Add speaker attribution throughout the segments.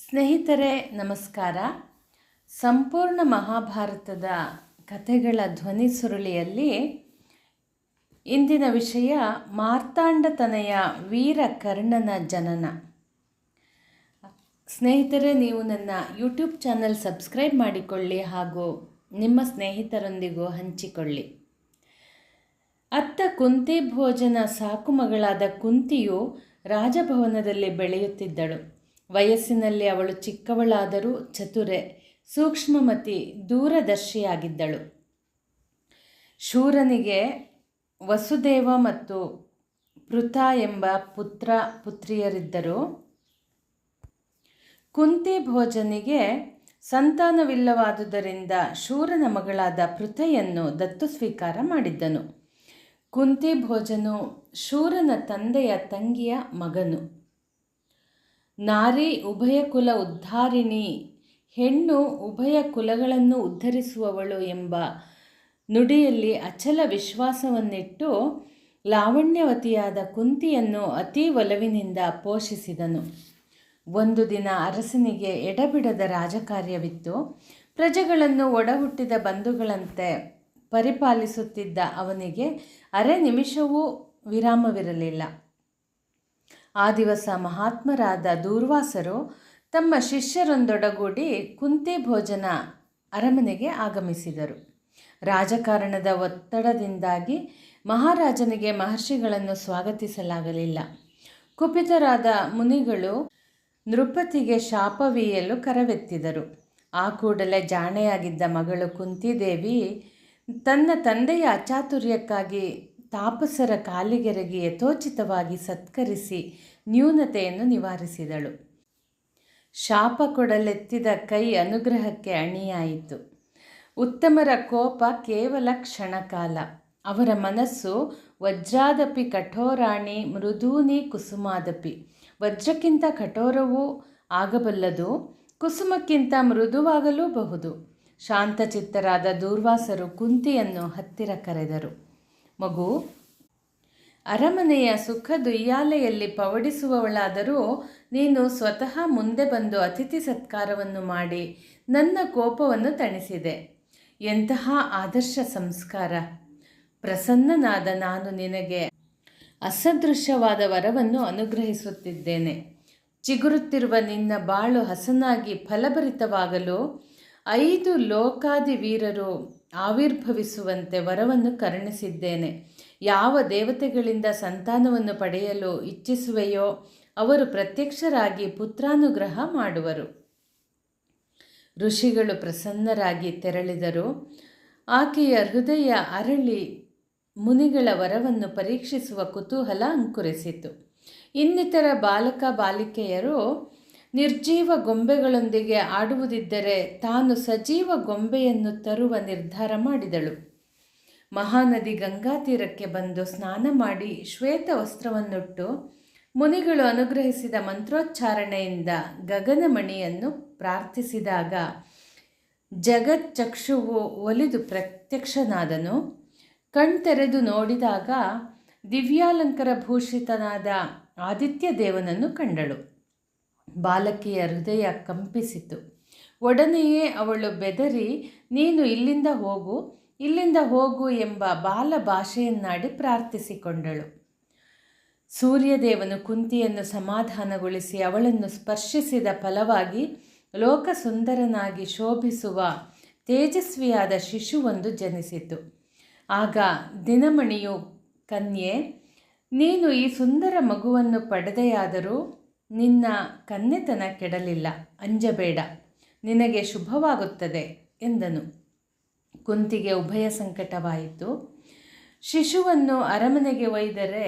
Speaker 1: ಸ್ನೇಹಿತರೆ ನಮಸ್ಕಾರ. ಸಂಪೂರ್ಣ ಮಹಾಭಾರತದ ಕಥೆಗಳ ಧ್ವನಿ ಸುರುಳಿಯಲ್ಲಿ ಇಂದಿನ ವಿಷಯ ಮಾರ್ತಾಂಡತನಯ ವೀರ ಕರ್ಣನ ಜನನ. ಸ್ನೇಹಿತರೆ, ನೀವು ನನ್ನ ಯೂಟ್ಯೂಬ್ ಚಾನಲ್ ಸಬ್ಸ್ಕ್ರೈಬ್ ಮಾಡಿಕೊಳ್ಳಿ ಹಾಗೂ ನಿಮ್ಮ ಸ್ನೇಹಿತರೊಂದಿಗೂ ಹಂಚಿಕೊಳ್ಳಿ. ಅತ್ತ ಕುಂತಿ ಭೋಜನ ಸಾಕು ಮಗಳಾದ ಕುಂತಿಯು ರಾಜಭವನದಲ್ಲಿ ಬೆಳೆಯುತ್ತಿದ್ದಳು. ವಯಸ್ಸಿನಲ್ಲಿ ಅವಳು ಚಿಕ್ಕವಳಾದರೂ ಚತುರೆ, ಸೂಕ್ಷ್ಮಮತಿ, ದೂರದರ್ಶಿಯಾಗಿದ್ದಳು. ಶೂರನಿಗೆ ವಸುದೇವ ಮತ್ತು ಪೃಥ ಎಂಬ ಪುತ್ರ ಪುತ್ರಿಯರಿದ್ದರು. ಕುಂತಿ ಭೋಜನಿಗೆ ಸಂತಾನವಿಲ್ಲವಾದುದರಿಂದ ಶೂರನ ಮಗಳಾದ ಪೃಥೆಯನ್ನು ದತ್ತು ಸ್ವೀಕಾರ ಮಾಡಿದ್ದನು. ಕುಂತಿ ಭೋಜನು ಶೂರನ ತಂದೆಯ ತಂಗಿಯ ಮಗನು. ನಾರಿ ಉಭಯ ಕುಲ ಉದ್ಧಾರಿಣಿ, ಹೆಣ್ಣು ಉಭಯ ಕುಲಗಳನ್ನು ಉದ್ಧರಿಸುವವಳು ಎಂಬ ನುಡಿಯಲ್ಲಿ ಅಚಲ ವಿಶ್ವಾಸವನ್ನಿಟ್ಟು ಲಾವಣ್ಯವತಿಯಾದ ಕುಂತಿಯನ್ನು ಅತೀ ಒಲವಿನಿಂದ ಪೋಷಿಸಿದನು. ಒಂದು ದಿನ ಅರಸನಿಗೆ ಎಡಬಿಡದ ರಾಜಕಾರ್ಯವಿತ್ತು. ಪ್ರಜೆಗಳನ್ನು ಒಡಹುಟ್ಟಿದ ಬಂಧುಗಳಂತೆ ಪರಿಪಾಲಿಸುತ್ತಿದ್ದ ಅವನಿಗೆ ಅರೆ ನಿಮಿಷವೂ ವಿರಾಮವಿರಲಿಲ್ಲ. ಆ ದಿವಸ ಮಹಾತ್ಮರಾದ ದೂರ್ವಾಸರು ತಮ್ಮ ಶಿಷ್ಯರೊಂದೊಡಗೂಡಿ ಕುಂತಿ ಭೋಜನ ಅರಮನೆಗೆ ಆಗಮಿಸಿದರು. ರಾಜಕಾರಣದ ಒತ್ತಡದಿಂದಾಗಿ ಮಹಾರಾಜನಿಗೆ ಮಹರ್ಷಿಗಳನ್ನು ಸ್ವಾಗತಿಸಲಾಗಲಿಲ್ಲ. ಕುಪಿತರಾದ ಮುನಿಗಳು ನೃಪತಿಗೆ ಶಾಪವೀಯಲು ಕರವೆತ್ತಿದರು. ಆ ಕೂಡಲೇ ಜಾಣೆಯಾಗಿದ್ದ ಮಗಳು ಕುಂತಿದೇವಿ ತನ್ನ ತಂದೆಯ ಅಚಾತುರ್ಯಕ್ಕಾಗಿ ತಾಪಸರ ಕಾಲಿಗೆರಗಿ ಯಥೋಚಿತವಾಗಿ ಸತ್ಕರಿಸಿ ನ್ಯೂನತೆಯನ್ನು ನಿವಾರಿಸಿದಳು. ಶಾಪ ಕೊಡಲೆತ್ತಿದ ಕೈ ಅನುಗ್ರಹಕ್ಕೆ ಅಣಿಯಾಯಿತು. ಉತ್ತಮರ ಕೋಪ ಕೇವಲ ಕ್ಷಣಕಾಲ. ಅವರ ಮನಸ್ಸು ವಜ್ರಾದಪಿ ಕಠೋರಾಣಿ ಮೃದೂನಿ ಕುಸುಮಾದಪಿ. ವಜ್ರಕ್ಕಿಂತ ಕಠೋರವೂ ಆಗಬಲ್ಲದು, ಕುಸುಮಕ್ಕಿಂತ ಮೃದುವಾಗಲೂಬಹುದು. ಶಾಂತಚಿತ್ತರಾದ ದೂರ್ವಾಸರು ಕುಂತಿಯನ್ನು ಹತ್ತಿರ ಕರೆದರು. ಮಗು, ಅರಮನೆಯ ಸುಖ ದುಯ್ಯಾಲೆಯಲ್ಲಿ ಪವಡಿಸುವವಳಾದರೂ ನೀನು ಸ್ವತಃ ಮುಂದೆ ಬಂದು ಅತಿಥಿ ಸತ್ಕಾರವನ್ನು ಮಾಡಿ ನನ್ನ ಕೋಪವನ್ನು ತಣಿಸಿದೆ. ಎಂತಹ ಆದರ್ಶ ಸಂಸ್ಕಾರ! ಪ್ರಸನ್ನನಾದ ನಾನು ನಿನಗೆ ಅಸದೃಶವಾದ ವರವನ್ನು ಅನುಗ್ರಹಿಸುತ್ತಿದ್ದೇನೆ. ಚಿಗುರುತ್ತಿರುವ ನಿನ್ನ ಬಾಳು ಹಸನಾಗಿ ಫಲಭರಿತವಾಗಲು 5 ಲೋಕಾದಿ ವೀರರು ಆವಿರ್ಭವಿಸುವಂತೆ ವರವನ್ನು ಕರುಣಿಸಿದ್ದೇನೆ. ಯಾವ ದೇವತೆಗಳಿಂದ ಸಂತಾನವನ್ನು ಪಡೆಯಲು ಇಚ್ಛಿಸುವೆಯೋ ಅವರು ಪ್ರತ್ಯಕ್ಷರಾಗಿ ಪುತ್ರಾನುಗ್ರಹ ಮಾಡುವರು. ಋಷಿಗಳು ಪ್ರಸನ್ನರಾಗಿ ತೆರಳಿದರು. ಆಕೆಯ ಹೃದಯ ಅರಳಿ ಮುನಿಗಳ ವರವನ್ನು ಪರೀಕ್ಷಿಸುವ ಕುತೂಹಲ ಅಂಕುರಿಸಿತು. ಇನ್ನಿತರ ಬಾಲಕ ಬಾಲಿಕೆಯರು ನಿರ್ಜೀವ ಗೊಂಬೆಗಳೊಂದಿಗೆ ಆಡುವುದಿದ್ದರೆ ತಾನು ಸಜೀವ ಗೊಂಬೆಯನ್ನು ತರುವ ನಿರ್ಧಾರ ಮಾಡಿದಳು. ಮಹಾನದಿ ಗಂಗಾ ತೀರಕ್ಕೆ ಬಂದು ಸ್ನಾನ ಮಾಡಿ ಶ್ವೇತ ವಸ್ತ್ರವನ್ನುಟ್ಟು ಮುನಿಗಳು ಅನುಗ್ರಹಿಸಿದ ಮಂತ್ರೋಚ್ಚಾರಣೆಯಿಂದ ಗಗನಮಣಿಯನ್ನು ಪ್ರಾರ್ಥಿಸಿದಾಗ ಜಗಚ್ಚಕ್ಷುವು ಒಲಿದು ಪ್ರತ್ಯಕ್ಷನಾದನು. ಕಣ್ತೆರೆದು ನೋಡಿದಾಗ ದಿವ್ಯಾಲಂಕಾರ ಭೂಷಿತನಾದ ಆದಿತ್ಯ ದೇವನನ್ನು ಕಂಡಳು. ಬಾಲಕಿಯ ಹೃದಯ ಕಂಪಿಸಿತು. ಒಡನೆಯೇ ಅವಳು ಬೆದರಿ ನೀನು ಇಲ್ಲಿಂದ ಹೋಗು ಎಂಬ ಬಾಲ ಭಾಷೆಯನ್ನಾಡಿ ಪ್ರಾರ್ಥಿಸಿಕೊಂಡಳು. ಸೂರ್ಯದೇವನು ಕುಂತಿಯನ್ನು ಸಮಾಧಾನಗೊಳಿಸಿ ಅವಳನ್ನು ಸ್ಪರ್ಶಿಸಿದ ಫಲವಾಗಿ ಲೋಕಸುಂದರನಾಗಿ ಶೋಭಿಸುವ ತೇಜಸ್ವಿಯಾದ ಶಿಶುವೊಂದು ಜನಿಸಿತು. ಆಗ ದಿನಮಣಿಯು ಕನ್ಯೆ, ನೀನು ಈ ಸುಂದರ ಮಗುವನ್ನು ಪಡೆದೆಯಾದರೂ ನಿನ್ನ ಕನ್ನೆತನ ಕೆಡಲಿಲ್ಲ, ಅಂಜಬೇಡ, ನಿನಗೆ ಶುಭವಾಗುತ್ತದೆ ಎಂದನು. ಕುಂತಿಗೆ ಉಭಯ ಸಂಕಟವಾಯಿತು. ಶಿಶುವನ್ನು ಅರಮನೆಗೆ ಒಯ್ದರೆ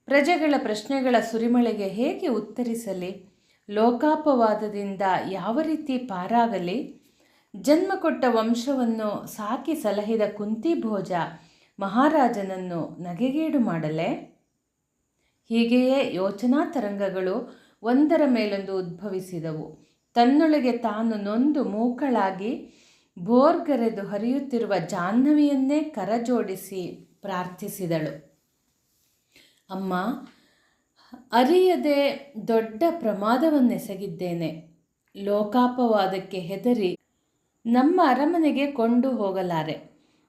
Speaker 1: ಪ್ರಜೆಗಳ ಪ್ರಶ್ನೆಗಳ ಸುರಿಮಳೆಗೆ ಹೇಗೆ ಉತ್ತರಿಸಲಿ? ಲೋಕಾಪವಾದದಿಂದ ಯಾವ ರೀತಿ ಪಾರಾಗಲಿ? ಜನ್ಮ ಕೊಟ್ಟ ವಂಶವನ್ನು ಸಾಕಿ ಸಲಹಿದ ಕುಂತಿ ಭೋಜ ಮಹಾರಾಜನನ್ನು ನಗೆಗೇಡು ಮಾಡಲೇ? ಹೀಗೆಯೇ ಯೋಚನಾ ತರಂಗಗಳು ಒಂದರ ಮೇಲೊಂದು ಉದ್ಭವಿಸಿದವು. ತನ್ನೊಳಗೆ ತಾನು ನೊಂದು ಮೂಕಳಾಗಿ ಬೋರ್ಗರೆದು ಹರಿಯುತ್ತಿರುವ ಜಾಹ್ನವಿಯನ್ನೇ ಕರಜೋಡಿಸಿ ಪ್ರಾರ್ಥಿಸಿದಳು. ಅಮ್ಮ, ಅರಿಯದೆ ದೊಡ್ಡ ಪ್ರಮಾದವನ್ನೆಸಗಿದ್ದೇನೆ. ಲೋಕಾಪವಾದಕ್ಕೆ ಹೆದರಿ ನಮ್ಮ ಅರಮನೆಗೆ ಕೊಂಡು ಹೋಗಲಾರೆ.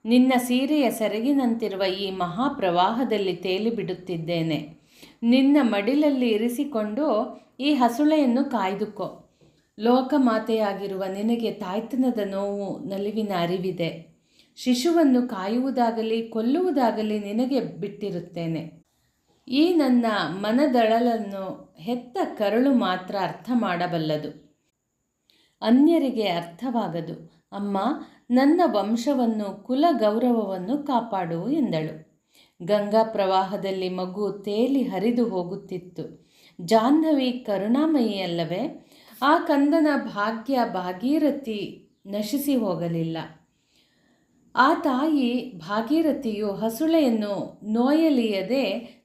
Speaker 1: ನಿನ್ನ ಸೀರೆಯ ಸೆರಗಿನಂತಿರುವ ಈ ಮಹಾಪ್ರವಾಹದಲ್ಲಿ ತೇಲಿಬಿಡುತ್ತಿದ್ದೇನೆ. ನಿನ್ನ ಮಡಿಲಲ್ಲಿ ಇರಿಸಿಕೊಂಡು ಈ ಹಸುಳೆಯನ್ನು ಕಾಯ್ದುಕೋ. ಲೋಕಮಾತೆಯಾಗಿರುವ ನಿನಗೆ ತಾಯ್ತನದ ನೋವು ನಲಿವಿನ ಅರಿವಿದೆ. ಶಿಶುವನ್ನು ಕಾಯುವುದಾಗಲಿ ಕೊಲ್ಲುವುದಾಗಲಿ ನಿನಗೆ ಬಿಟ್ಟಿರುತ್ತೇನೆ. ಈ ನನ್ನ ಮನದಳಲನ್ನು ಹೆತ್ತ ಕರುಳು ಮಾತ್ರ ಅರ್ಥ ಮಾಡಬಲ್ಲದು, ಅನ್ಯರಿಗೆ ಅರ್ಥವಾಗದು. ಅಮ್ಮ, ನನ್ನ ವಂಶವನ್ನು ಕುಲ ಗೌರವವನ್ನು ಕಾಪಾಡು ಎಂದಳು. ಗಂಗಾ ಪ್ರವಾಹದಲ್ಲಿ ಮಗು ತೇಲಿ ಹರಿದು ಹೋಗುತ್ತಿತ್ತು. ಜಾಹ್ನವಿ ಕರುಣಾಮಯಿ ಅಲ್ಲವೇ? ಆ ಕಂದನ ಭಾಗ್ಯ ಭಾಗೀರಥಿ ನಶಿಸಿ ಹೋಗಲಿಲ್ಲ. ಆ ತಾಯಿ ಭಾಗೀರಥಿಯು ಹಸುಳೆಯನ್ನು ನೋಯಲಿಯದೆ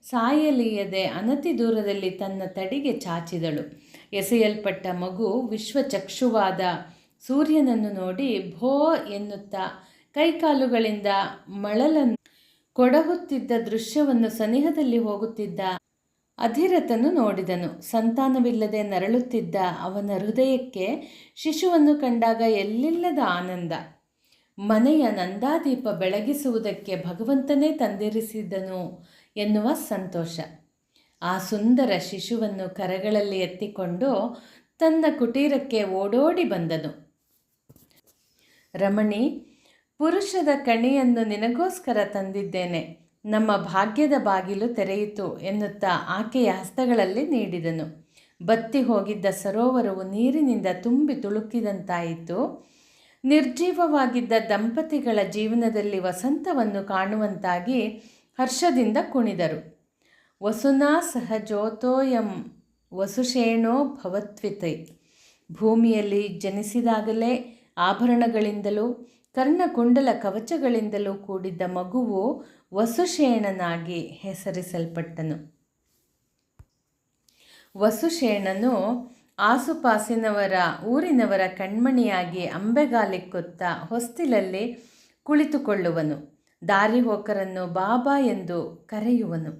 Speaker 1: ಸಾಯಲಿಯದೆ ಅನತಿ ದೂರದಲ್ಲಿ ತನ್ನ ತಡಿಗೆ ಚಾಚಿದಳು. ಎಸೆಯಲ್ಪಟ್ಟ ಮಗು ವಿಶ್ವಚಕ್ಷುವಾದ ಸೂರ್ಯನನ್ನು ನೋಡಿ ಭೋ ಎನ್ನುತ್ತಾ ಕೈಕಾಲುಗಳಿಂದ ಮಳಲನ್ನು ಕೊಡಹುತ್ತಿದ್ದ ದೃಶ್ಯವನ್ನು ಸನಿಹದಲ್ಲಿ ಹೋಗುತ್ತಿದ್ದ ಅಧಿರಥನು ನೋಡಿದನು. ಸಂತಾನವಿಲ್ಲದೆ ನರಳುತ್ತಿದ್ದ ಅವನ ಹೃದಯಕ್ಕೆ ಶಿಶುವನ್ನು ಕಂಡಾಗ ಎಲ್ಲಿಲ್ಲದ ಆನಂದ. ಮನೆಯ ನಂದಾದೀಪ ಬೆಳಗಿಸುವುದಕ್ಕೆ ಭಗವಂತನೇ ತಂದಿರಿಸಿದನು ಎನ್ನುವ ಸಂತೋಷ. ಆ ಸುಂದರ ಶಿಶುವನ್ನು ಕರಗಳಲ್ಲಿ ಎತ್ತಿಕೊಂಡು ತನ್ನ ಕುಟೀರಕ್ಕೆ ಓಡೋಡಿ ಬಂದನು. ರಮಣಿ, ಪುರುಷದ ಕಣಿಯನ್ನು ನಿನಗೋಸ್ಕರ ತಂದಿದ್ದೇನೆ. ನಮ್ಮ ಭಾಗ್ಯದ ಬಾಗಿಲು ತೆರೆಯಿತು ಎನ್ನುತ್ತಾ ಆಕೆಯ ಹಸ್ತಗಳಲ್ಲಿ ನೀಡಿದನು. ಬತ್ತಿ ಹೋಗಿದ್ದ ಸರೋವರವು ನೀರಿನಿಂದ ತುಂಬಿ ತುಳುಕಿದಂತಾಯಿತು. ನಿರ್ಜೀವವಾಗಿದ್ದ ದಂಪತಿಗಳ ಜೀವನದಲ್ಲಿ ವಸಂತವನ್ನು ಕಾಣುವಂತಾಗಿ ಹರ್ಷದಿಂದ ಕುಣಿದರು. ವಸುನಾ ಸಹಜೋತೋಯಂ ವಸುಷೇಣೋ ಭವತ್ವಿತೈ. ಭೂಮಿಯಲ್ಲಿ ಜನಿಸಿದಾಗಲೇ ಆಭರಣಗಳಿಂದಲೂ ಕರ್ಣಕುಂಡಲ ಕವಚಗಳಿಂದಲೂ ಕೂಡಿದ್ದ ಮಗುವು ವಸುಷೇಣನಾಗಿ ಹೆಸರಿಸಲ್ಪಟ್ಟನು. ವಸುಷೇಣನು ಆಸುಪಾಸಿನವರ ಊರಿನವರ ಕಣ್ಮಣಿಯಾಗಿ ಅಂಬೆಗಾಲಿಕ್ಕುತ್ತ ಹೊಸ್ತಿಲಲ್ಲಿ ಕುಳಿತುಕೊಳ್ಳುವನು. ದಾರಿಹೋಕರನ್ನು ಬಾಬಾ ಎಂದು ಕರೆಯುವನು.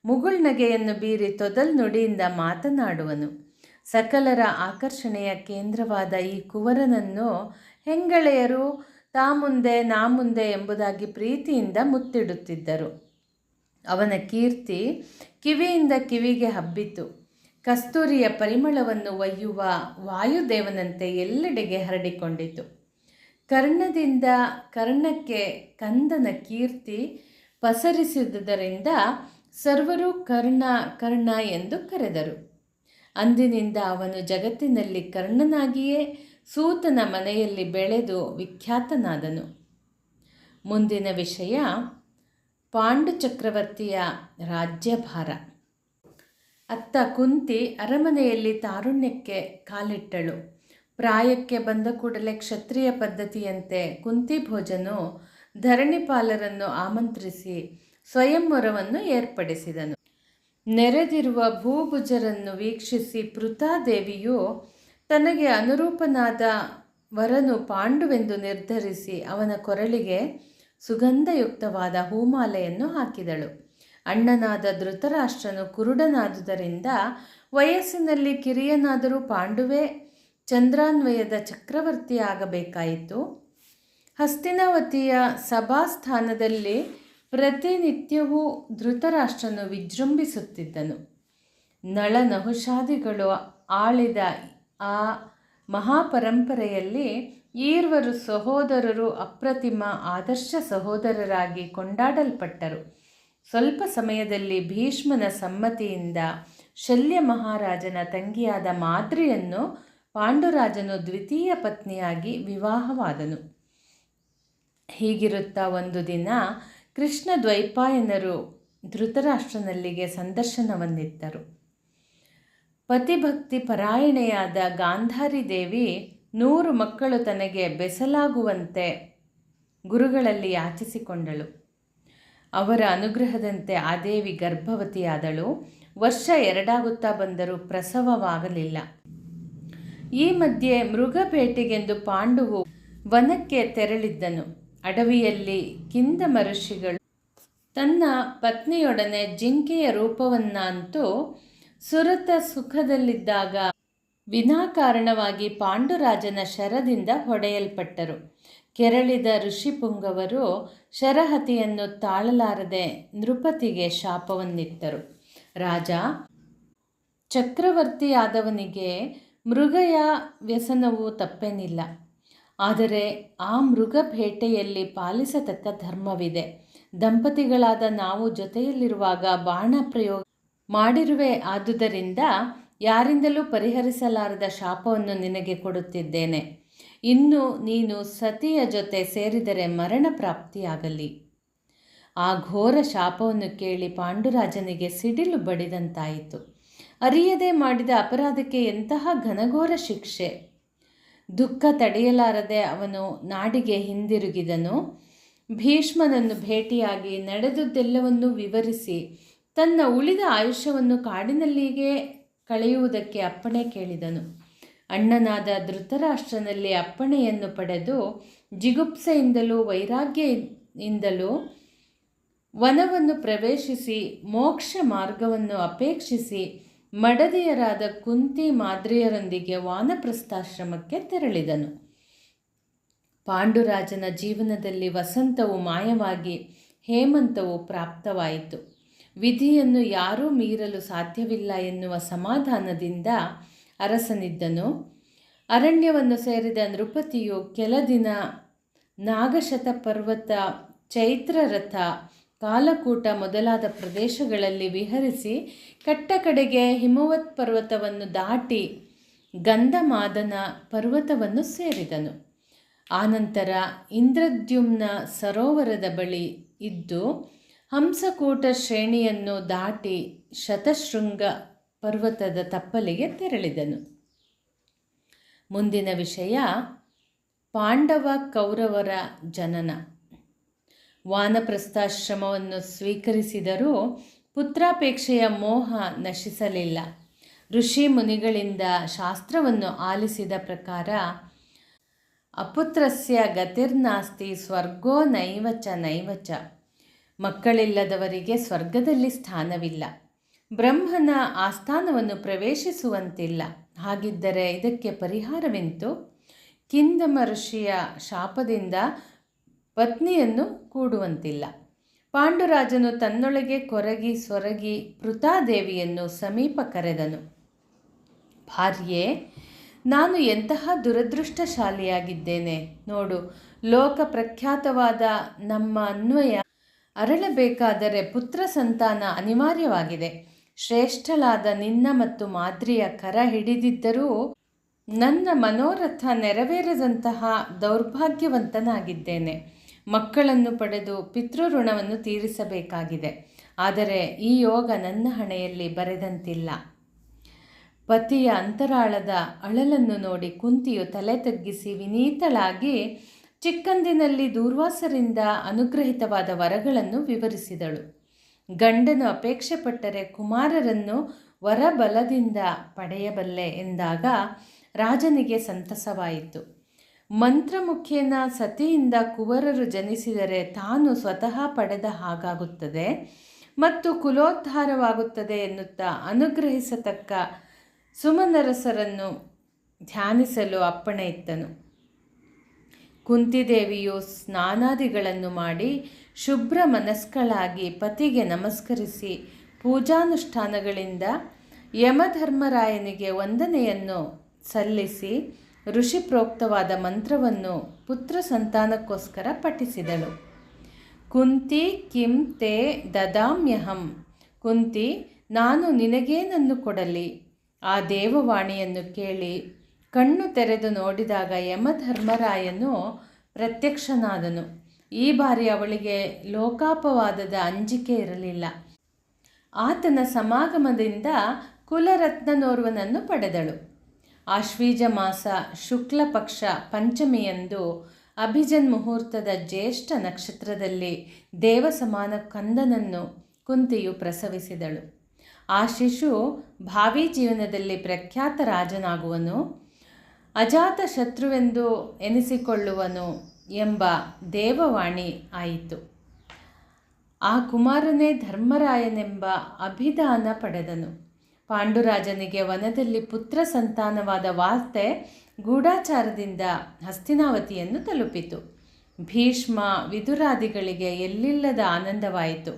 Speaker 1: ಮುಗುಳ್ನಗೆಯನ್ನು ಬೀರಿ ತೊದಲ್ ನುಡಿಯಿಂದ ಮಾತನಾಡುವನು. ಸಕಲರ ಆಕರ್ಷಣೆಯ ಕೇಂದ್ರವಾದ ಈ ಕುವರನನ್ನು ಹೆಂಗಳೆಯರು ತಾ ಮುಂದೆ ನಾ ಮುಂದೆ ಎಂಬುದಾಗಿ ಪ್ರೀತಿಯಿಂದ ಮುತ್ತಿಡುತ್ತಿದ್ದರು. ಅವನ ಕೀರ್ತಿ ಕಿವಿಯಿಂದ ಕಿವಿಗೆ ಹಬ್ಬಿತು. ಕಸ್ತೂರಿಯ ಪರಿಮಳವನ್ನು ಒಯ್ಯುವ ವಾಯುದೇವನಂತೆ ಎಲ್ಲೆಡೆಗೆ ಹರಡಿಕೊಂಡಿತು. ಕರ್ಣದಿಂದ ಕರ್ಣಕ್ಕೆ ಕಂದನ ಕೀರ್ತಿ ಪಸರಿಸಿದುದರಿಂದ ಸರ್ವರು ಕರ್ಣ ಕರ್ಣ ಎಂದು ಕರೆದರು. ಅಂದಿನಿಂದ ಅವನು ಜಗತ್ತಿನಲ್ಲಿ ಕರ್ಣನಾಗಿಯೇ ಸೂತನ ಮನೆಯಲ್ಲಿ ಬೆಳೆದು ವಿಖ್ಯಾತನಾದನು. ಮುಂದಿನ ವಿಷಯ ಪಾಂಡು ಚಕ್ರವರ್ತಿಯ ರಾಜ್ಯಭಾರ. ಅತ್ತ ಕುಂತಿ ಅರಮನೆಯಲ್ಲಿ ತಾರುಣ್ಯಕ್ಕೆ ಕಾಲಿಟ್ಟಳು. ಪ್ರಾಯಕ್ಕೆ ಬಂದ ಕೂಡಲೇ ಕ್ಷತ್ರಿಯ ಪದ್ಧತಿಯಂತೆ ಕುಂತಿಭೋಜನು ಧರಣಿಪಾಲರನ್ನು ಆಮಂತ್ರಿಸಿ ಸ್ವಯಂವರವನ್ನು ಏರ್ಪಡಿಸಿದನು. ನೆರೆದಿರುವ ಭೂಭುಜರನ್ನು ವೀಕ್ಷಿಸಿ ಪೃಥಾದೇವಿಯು ತನಗೆ ಅನುರೂಪನಾದ ವರನು ಪಾಂಡುವೆಂದು ನಿರ್ಧರಿಸಿ ಅವನ ಕೊರಳಿಗೆ ಸುಗಂಧಯುಕ್ತವಾದ ಹೂಮಾಲೆಯನ್ನು ಹಾಕಿದಳು. ಅಣ್ಣನಾದ ಧೃತರಾಷ್ಟ್ರನು ಕುರುಡನಾದುದರಿಂದ ವಯಸ್ಸಿನಲ್ಲಿ ಕಿರಿಯನಾದರೂ ಪಾಂಡುವೇ ಚಂದ್ರಾನ್ವಯದ ಚಕ್ರವರ್ತಿಯಾಗಬೇಕಾಯಿತು. ಹಸ್ತಿನಾವತಿಯ ಸಭಾಸ್ಥಾನದಲ್ಲಿ ಪ್ರತಿನಿತ್ಯವೂ ಧೃತರಾಷ್ಟ್ರನು ವಿಜೃಂಭಿಸುತ್ತಿದ್ದನು. ನಳನಹುಷಾದಿಗಳು ಆಳಿದ ಆ ಮಹಾಪರಂಪರೆಯಲ್ಲಿ ಈರ್ವರು ಸಹೋದರರು ಅಪ್ರತಿಮ ಆದರ್ಶ ಸಹೋದರರಾಗಿ ಕೊಂಡಾಡಲ್ಪಟ್ಟರು. ಸ್ವಲ್ಪ ಸಮಯದಲ್ಲಿ ಭೀಷ್ಮನ ಸಮ್ಮತಿಯಿಂದ ಶಲ್ಯ ಮಹಾರಾಜನ ತಂಗಿಯಾದ ಮಾದ್ರಿಯನ್ನು ಪಾಂಡುರಾಜನು ದ್ವಿತೀಯ ಪತ್ನಿಯಾಗಿ ವಿವಾಹವಾದನು. ಹೀಗಿರುತ್ತಾ ಒಂದು ದಿನ ಕೃಷ್ಣ ದ್ವೈಪಾಯನರು ಧೃತರಾಷ್ಟ್ರನಲ್ಲಿಗೆ ಸಂದರ್ಶನವನ್ನಿತ್ತರು. ಪತಿಭಕ್ತಿ ಪರಾಯಣೆಯಾದ ಗಾಂಧಾರಿ ದೇವಿ 100 ಮಕ್ಕಳು ತನಗೆ ಬೆಸಲಾಗುವಂತೆ ಗುರುಗಳಲ್ಲಿ ಯಾಚಿಸಿಕೊಂಡಳು. ಅವರ ಅನುಗ್ರಹದಂತೆ ಆ ದೇವಿ ಗರ್ಭವತಿಯಾದಳು. ವರ್ಷ 2 ಬಂದರೂ ಪ್ರಸವವಾಗಲಿಲ್ಲ. ಈ ಮಧ್ಯೆ ಮೃಗಬೇಟೆಗೆಂದು ಪಾಂಡುವು ವನಕ್ಕೆ ತೆರಳಿದ್ದನು. ಅಡವಿಯಲ್ಲಿ ಕಿಂದಮ ಋಷಿಗಳು ತನ್ನ ಪತ್ನಿಯೊಡನೆ ಜಿಂಕೆಯ ರೂಪವನ್ನಂತೂ ಸುರತ ಸುಖದಲ್ಲಿದ್ದಾಗ ವಿನಾಕಾರಣವಾಗಿ ಪಾಂಡುರಾಜನ ಶರದಿಂದ ಹೊಡೆಯಲ್ಪಟ್ಟರು. ಕೆರಳಿದ ಋಷಿಪುಂಗವರು ಶರಹತಿಯನ್ನು ತಾಳಲಾರದೆ ನೃಪತಿಗೆ ಶಾಪವನ್ನಿತ್ತರು. ರಾಜ ಚಕ್ರವರ್ತಿಯಾದವನಿಗೆ ಮೃಗಯ ವ್ಯಸನವು ತಪ್ಪೇನಿಲ್ಲ. ಆದರೆ ಆ ಮೃಗ ಬೇಟೆಯಲ್ಲಿ ಪಾಲಿಸತಕ್ಕ ಧರ್ಮವಿದೆ. ದಂಪತಿಗಳಾದ ನಾವು ಜೊತೆಯಲ್ಲಿರುವಾಗ ಬಾಣ ಪ್ರಯೋಗ ಮಾಡಿರುವೆ. ಆದುದರಿಂದ ಯಾರಿಂದಲೂ ಪರಿಹರಿಸಲಾರದ ಶಾಪವನ್ನು ನಿನಗೆ ಕೊಡುತ್ತಿದ್ದೇನೆ. ಇನ್ನು ನೀನು ಸತಿಯ ಜೊತೆ ಸೇರಿದರೆ ಮರಣ ಪ್ರಾಪ್ತಿಯಾಗಲಿ. ಆ ಘೋರ ಶಾಪವನ್ನು ಕೇಳಿ ಪಾಂಡುರಾಜನಿಗೆ ಸಿಡಿಲು ಬಡಿದಂತಾಯಿತು. ಅರಿಯದೆ ಮಾಡಿದ ಅಪರಾಧಕ್ಕೆ ಎಂತಹ ಘನಘೋರ ಶಿಕ್ಷೆ! ದುಃಖ ತಡೆಯಲಾರದೆ ಅವನು ನಾಡಿಗೆ ಹಿಂದಿರುಗಿದನು. ಭೀಷ್ಮನನ್ನು ಭೇಟಿಯಾಗಿ ನಡೆದುದೆಲ್ಲವನ್ನೂ ವಿವರಿಸಿ ತನ್ನ ಉಳಿದ ಆಯುಷ್ಯವನ್ನು ಕಾಡಿನಲ್ಲಿಯೇ ಕಳೆಯುವುದಕ್ಕೆ ಅಪ್ಪಣೆ ಕೇಳಿದನು. ಅಣ್ಣನಾದ ಧೃತರಾಷ್ಟ್ರನಲ್ಲಿ ಅಪ್ಪಣೆಯನ್ನು ಪಡೆದು ಜಿಗುಪ್ಸೆಯಿಂದಲೂ ವೈರಾಗ್ಯದಿಂದಲೂ ವನವನ್ನು ಪ್ರವೇಶಿಸಿ ಮೋಕ್ಷ ಮಾರ್ಗವನ್ನು ಅಪೇಕ್ಷಿಸಿ ಮಡದಿಯರಾದ ಕುಂತಿ ಮಾದ್ರಿಯರೊಂದಿಗೆ ವಾನಪ್ರಸ್ಥಾಶ್ರಮಕ್ಕೆ ತೆರಳಿದನು. ಪಾಂಡುರಾಜನ ಜೀವನದಲ್ಲಿ ವಸಂತವು ಮಾಯವಾಗಿ ಹೇಮಂತವು ಪ್ರಾಪ್ತವಾಯಿತು. ವಿಧಿಯನ್ನು ಯಾರೂ ಮೀರಲು ಸಾಧ್ಯವಿಲ್ಲ ಎನ್ನುವ ಸಮಾಧಾನದಿಂದ ಅರಸನಿದ್ದನು. ಅರಣ್ಯವನ್ನು ಸೇರಿದ ನೃಪತಿಯು ಕೆಲ ದಿನ ನಾಗಶತ ಪರ್ವತ, ಚೈತ್ರರಥ, ಕಾಲಕೂಟ ಮೊದಲಾದ ಪ್ರದೇಶಗಳಲ್ಲಿ ವಿಹರಿಸಿ ಕಟ್ಟಕಡೆಗೆ ಹಿಮವತ್ ಪರ್ವತವನ್ನು ದಾಟಿ ಗಂಧಮಾದನ ಪರ್ವತವನ್ನು ಸೇರಿದನು. ಆನಂತರ ಇಂದ್ರದ್ಯುಮ್ನ ಸರೋವರದ ಬಳಿ ಇದ್ದು ಹಂಸಕೂಟ ಶ್ರೇಣಿಯನ್ನು ದಾಟಿ ಶತಶೃಂಗ ಪರ್ವತದ ತಪ್ಪಲಿಗೆ ತೆರಳಿದನು. ಮುಂದಿನ ವಿಷಯ ಪಾಂಡವ ಕೌರವರ ಜನನ. ವಾನಪ್ರಸ್ಥಾಶ್ರಮವನ್ನು ಸ್ವೀಕರಿಸಿದರೂ ಪುತ್ರಾಪೇಕ್ಷೆಯ ಮೋಹ ನಶಿಸಲಿಲ್ಲ. ಋಷಿ ಮುನಿಗಳಿಂದ ಶಾಸ್ತ್ರವನ್ನು ಆಲಿಸಿದ ಪ್ರಕಾರ ಅಪುತ್ರಸ್ಯ ಗತಿರ್ನಾಸ್ತಿ ಸ್ವರ್ಗೋ ನೈವಚ ನೈವಚ. ಮಕ್ಕಳಿಲ್ಲದವರಿಗೆ ಸ್ವರ್ಗದಲ್ಲಿ ಸ್ಥಾನವಿಲ್ಲ, ಬ್ರಹ್ಮನ ಆಸ್ಥಾನವನ್ನು ಪ್ರವೇಶಿಸುವಂತಿಲ್ಲ. ಹಾಗಿದ್ದರೆ ಇದಕ್ಕೆ ಪರಿಹಾರವೆಂತು? ಕಿಂದಮ ಋಷಿಯ ಶಾಪದಿಂದ ಪತ್ನಿಯನ್ನು ಕೂಡುವಂತಿಲ್ಲ. ಪಾಂಡುರಾಜನು ತನ್ನೊಳಗೆ ಕೊರಗಿ ಸೊರಗಿ ಪೃಥಾದೇವಿಯನ್ನು ಸಮೀಪ ಕರೆದನು. ಭಾರ್ಯೆ, ನಾನು ಎಂತಹ ದುರದೃಷ್ಟಶಾಲಿಯಾಗಿದ್ದೇನೆ ನೋಡು. ಲೋಕ ಪ್ರಖ್ಯಾತವಾದ ನಮ್ಮ ಅನ್ವಯ ಅರಳಬೇಕಾದರೆ ಪುತ್ರ ಸಂತಾನ ಅನಿವಾರ್ಯವಾಗಿದೆ. ಶ್ರೇಷ್ಠಳಾದ ನಿನ್ನ ಮತ್ತು ಮಾದ್ರಿಯ ಕರ ಹಿಡಿದಿದ್ದರೂ ನನ್ನ ಮನೋರಥ ನೆರವೇರದಂತಹ ದೌರ್ಭಾಗ್ಯವಂತನಾಗಿದ್ದೇನೆ. ಮಕ್ಕಳನ್ನು ಪಡೆದು ಪಿತೃಋಣವನ್ನು ತೀರಿಸಬೇಕಾಗಿದೆ. ಆದರೆ ಈ ಯೋಗ ನನ್ನ ಹಣೆಯಲ್ಲಿ ಬರೆದಂತಿಲ್ಲ. ಪತಿಯ ಅಂತರಾಳದ ಅಳಲನ್ನು ನೋಡಿ ಕುಂತಿಯು ತಲೆ ತಗ್ಗಿಸಿ ವಿನೀತಳಾಗಿ ಚಿಕ್ಕಂದಿನಲ್ಲಿ ದೂರ್ವಾಸರಿಂದ ಅನುಗ್ರಹಿತವಾದ ವರಗಳನ್ನು ವಿವರಿಸಿದಳು. ಗಂಡನು ಅಪೇಕ್ಷೆ ಪಟ್ಟರೆ ಕುಮಾರರನ್ನು ವರಬಲದಿಂದ ಪಡೆಯಬಲ್ಲೆ ಎಂದಾಗ ರಾಜನಿಗೆ ಸಂತಸವಾಯಿತು. ಮಂತ್ರಮುಖೇನ ಸತಿಯಿಂದ ಕುವರರು ಜನಿಸಿದರೆ ತಾನು ಸ್ವತಃ ಪಡೆದ ಹಾಗಾಗುತ್ತದೆ ಮತ್ತು ಕುಲೋದ್ಧಾರವಾಗುತ್ತದೆ ಎನ್ನುತ್ತಾ ಅನುಗ್ರಹಿಸತಕ್ಕ ಸುಮನರಸರನ್ನು ಧ್ಯಾನಿಸಲು ಅಪ್ಪಣೆ ಇತ್ತನು. ಕುಂತಿದೇವಿಯು ಸ್ನಾನಾದಿಗಳನ್ನು ಮಾಡಿ ಶುಭ್ರ ಮನಸ್ಕಳಾಗಿ ಪತಿಗೆ ನಮಸ್ಕರಿಸಿ ಪೂಜಾನುಷ್ಠಾನಗಳಿಂದ ಯಮಧರ್ಮರಾಯನಿಗೆ ವಂದನೆಯನ್ನು ಸಲ್ಲಿಸಿ ಋಷಿಪ್ರೋಕ್ತವಾದ ಮಂತ್ರವನ್ನು ಪುತ್ರ ಸಂತಾನಕ್ಕೋಸ್ಕರ ಪಠಿಸಿದಳು. ಕುಂತಿ ಕಿಂ ತೇ ದದಾಮ್ಯಹಂ. ಕುಂತಿ, ನಾನು ನಿನಗೇನನ್ನು ಕೊಡಲಿ? ಆ ದೇವವಾಣಿಯನ್ನು ಕೇಳಿ ಕಣ್ಣು ತೆರೆದು ನೋಡಿದಾಗ ಯಮಧರ್ಮರಾಯನು ಪ್ರತ್ಯಕ್ಷನಾದನು. ಈ ಬಾರಿ ಅವಳಿಗೆ ಲೋಕಾಪವಾದದ ಅಂಜಿಕೆ ಇರಲಿಲ್ಲ. ಆತನ ಸಮಾಗಮದಿಂದ ಕುಲರತ್ನನೋರ್ವನನ್ನು ಪಡೆದಳು. ಆಶ್ವೀಜ ಮಾಸ ಶುಕ್ಲ ಪಕ್ಷ ಪಂಚಮಿಯಂದು ಅಭಿಜನ್ ಮುಹೂರ್ತದ ಜ್ಯೇಷ್ಠ ನಕ್ಷತ್ರದಲ್ಲಿ ದೇವಸಮಾನ ಕಂದನನ್ನು ಕುಂತಿಯು ಪ್ರಸವಿಸಿದಳು. ಆ ಶಿಶು ಭಾವಿ ಜೀವನದಲ್ಲಿ ಪ್ರಖ್ಯಾತ ರಾಜನಾಗುವನು, ಅಜಾತ ಶತ್ರುವೆಂದು ಎನಿಸಿಕೊಳ್ಳುವನು ಎಂಬ ದೇವವಾಣಿ ಆಯಿತು. ಆ ಕುಮಾರನೇ ಧರ್ಮರಾಯನೆಂಬ ಅಭಿಧಾನ ಪಡೆದನು. ಪಾಂಡುರಾಜನಿಗೆ ವನದಲ್ಲಿ ಪುತ್ರ ಸಂತಾನವಾದ ವಾರ್ತೆ ಗೂಢಾಚಾರದಿಂದ ಹಸ್ತಿನಾವತಿಯನ್ನು ತಲುಪಿತು. ಭೀಷ್ಮ ವಿದುರಾದಿಗಳಿಗೆ ಎಲ್ಲಿಲ್ಲದ ಆನಂದವಾಯಿತು.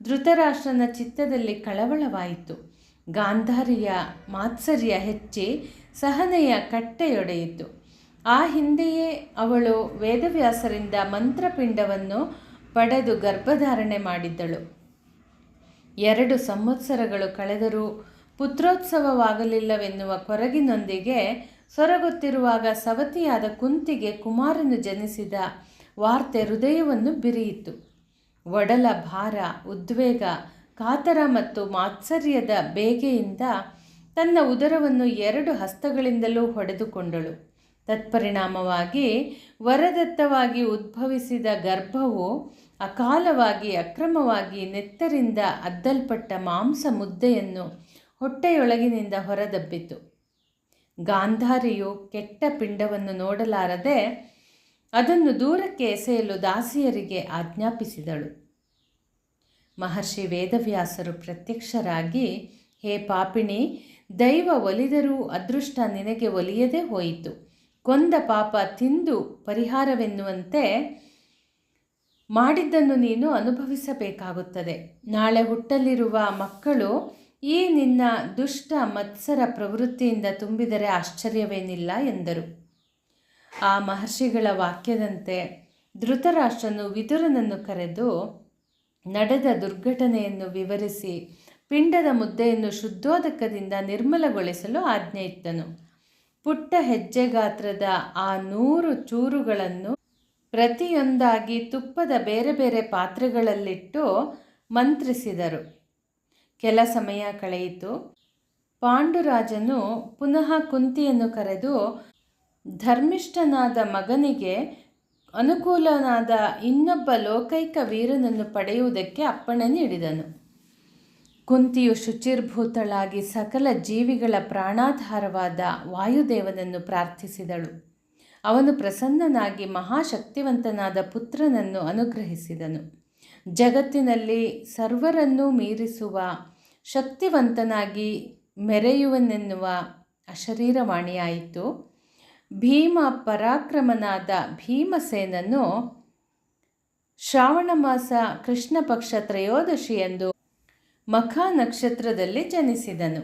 Speaker 1: ಧೃತರಾಷ್ಟ್ರನ ಚಿತ್ತದಲ್ಲಿ ಕಳವಳವಾಯಿತು. ಗಾಂಧಾರಿಯ ಮಾತ್ಸರ್ಯ ಹೆಚ್ಚಿ ಸಹನೆಯ ಕಟ್ಟೆಯೊಡೆಯಿತು. ಆ ಹಿಂದೆಯೇ ಅವಳು ವೇದವ್ಯಾಸರಿಂದ ಮಂತ್ರಪಿಂಡವನ್ನು ಪಡೆದು ಗರ್ಭಧಾರಣೆ ಮಾಡಿದ್ದಳು. 2 ಸಂವತ್ಸರಗಳು ಕಳೆದರೂ ಪುತ್ರೋತ್ಸವವಾಗಲಿಲ್ಲವೆನ್ನುವ ಕೊರಗಿನೊಂದಿಗೆ ಸೊರಗುತ್ತಿರುವಾಗ ಸವತಿಯಾದ ಕುಂತಿಗೆ ಕುಮಾರನು ಜನಿಸಿದ ವಾರ್ತೆ ಹೃದಯವನ್ನು ಬಿರಿಯಿತು. ಒಡಲ ಭಾರ, ಉದ್ವೇಗ, ಕಾತರ ಮತ್ತು ಮಾತ್ಸರ್ಯದ ಬೇಗೆಯಿಂದ ತನ್ನ ಉದರವನ್ನು 2 ಹಸ್ತಗಳಿಂದಲೂ ಹೊಡೆದುಕೊಂಡಳು. ತತ್ಪರಿಣಾಮವಾಗಿ ವರದತ್ತವಾಗಿ ಉದ್ಭವಿಸಿದ ಗರ್ಭವು ಅಕಾಲವಾಗಿ ಅಕ್ರಮವಾಗಿ ನೆತ್ತರಿಂದ ಅದ್ದಲ್ಪಟ್ಟ ಮಾಂಸ ಮುದ್ದೆಯನ್ನು ಹೊಟ್ಟೆಯೊಳಗಿನಿಂದ ಹೊರದಬ್ಬಿತು. ಗಾಂಧಾರಿಯು ಕೆಟ್ಟ ಪಿಂಡವನ್ನು ನೋಡಲಾರದೆ ಅದನ್ನು ದೂರಕ್ಕೆ ಎಸೆಯಲು ದಾಸಿಯರಿಗೆ ಆಜ್ಞಾಪಿಸಿದಳು. ಮಹರ್ಷಿ ವೇದವ್ಯಾಸರು ಪ್ರತ್ಯಕ್ಷರಾಗಿ, ಹೇ ಪಾಪಿಣಿ, ದೈವ ಒಲಿದರೂ ಅದೃಷ್ಟ ನಿನಗೆ ಒಲಿಯದೇ ಹೋಯಿತು. ಕೊಂದ ಪಾಪ ತಿಂದು ಪರಿಹಾರವೆನ್ನುವಂತೆ ಮಾಡಿದ್ದನ್ನು ನೀನು ಅನುಭವಿಸಬೇಕಾಗುತ್ತದೆ. ನಾಳೆ ಹುಟ್ಟಲಿರುವ ಮಕ್ಕಳು ಈ ನಿನ್ನ ದುಷ್ಟ ಮತ್ಸರ ಪ್ರವೃತ್ತಿಯಿಂದ ತುಂಬಿದರೆ ಆಶ್ಚರ್ಯವೇನಿಲ್ಲ ಎಂದರು. ಆ ಮಹರ್ಷಿಗಳ ವಾಕ್ಯದಂತೆ ಧೃತರಾಷ್ಟ್ರನು ವಿದುರನನ್ನು ಕರೆದು ನಡೆದ ದುರ್ಘಟನೆಯನ್ನು ವಿವರಿಸಿ ಪಿಂಡದ ಮುದ್ದೆಯನ್ನು ಶುದ್ಧೋದಕದಿಂದ ನಿರ್ಮಲಗೊಳಿಸಲು ಆಜ್ಞೆಯಿತ್ತನು. ಪುಟ್ಟ ಹೆಜ್ಜೆಗಾತ್ರದ ಆ 100 ಚೂರುಗಳನ್ನು ಪ್ರತಿಯೊಂದಾಗಿ ತುಪ್ಪದ ಬೇರೆ ಬೇರೆ ಪಾತ್ರೆಗಳಲ್ಲಿಟ್ಟು ಮಂತ್ರಿಸಿದರು. ಕೆಲ ಸಮಯ ಕಳೆಯಿತು. ಪಾಂಡುರಾಜನು ಪುನಃ ಕುಂತಿಯನ್ನು ಕರೆದು ಧರ್ಮಿಷ್ಠನಾದ ಮಗನಿಗೆ ಅನುಕೂಲನಾದ ಇನ್ನೊಬ್ಬ ಲೋಕೈಕ ವೀರನನ್ನು ಪಡೆಯುವುದಕ್ಕೆ ಅಪ್ಪಣೆ ನೀಡಿದನು. ಕುಂತಿಯು ಶುಚಿರ್ಭೂತಳಾಗಿ ಸಕಲ ಜೀವಿಗಳ ಪ್ರಾಣಾಧಾರವಾದ ವಾಯುದೇವನನ್ನು ಪ್ರಾರ್ಥಿಸಿದಳು. ಅವನು ಪ್ರಸನ್ನನಾಗಿ ಮಹಾಶಕ್ತಿವಂತನಾದ ಪುತ್ರನನ್ನು ಅನುಗ್ರಹಿಸಿದನು. ಜಗತ್ತಿನಲ್ಲಿ ಸರ್ವರನ್ನೂ ಮೀರಿಸುವ ಶಕ್ತಿವಂತನಾಗಿ ಮೆರೆಯುವನೆನ್ನುವ ಅಶರೀರವಾಣಿಯಾಯಿತು. ಭೀಮ ಪರಾಕ್ರಮನಾದ ಭೀಮಸೇನನು ಶ್ರಾವಣ ಮಾಸ ಕೃಷ್ಣ ಪಕ್ಷ ತ್ರಯೋದಶಿಯಂದು ಮಖ ನಕ್ಷತ್ರದಲ್ಲಿ ಜನಿಸಿದನು.